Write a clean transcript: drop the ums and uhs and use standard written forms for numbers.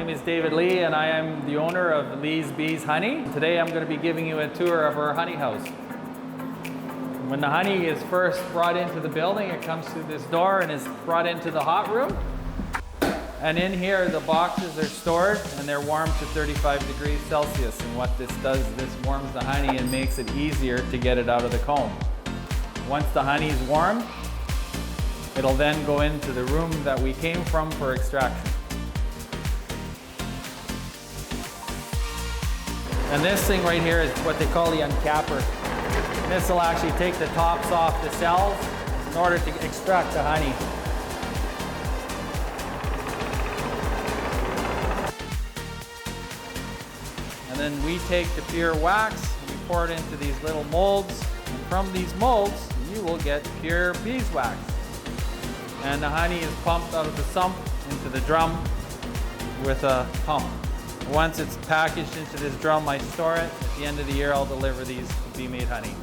name is David Lee and I am the owner of Lee's Bees Honey. Today I'm going to be giving you a tour of our honey house. When the honey is first brought into the building, it comes through this door and is brought into the hot room. And in here the boxes are stored and they're warmed to 35 degrees Celsius. And what this does, this warms the honey and makes it easier to get it out of the comb. Once the honey is warmed, it'll then go into the room that we came from for extraction. And this thing right here is what they call the uncapper. And this will actually take the tops off the cells in order to extract the honey. And then we take the pure wax and we pour it into these little molds. And from these molds, you will get pure beeswax. And the honey is pumped out of the sump into the drum with a pump. Once it's packaged into this drum, I store it. At the end of the year, I'll deliver these to Bee Made Honey.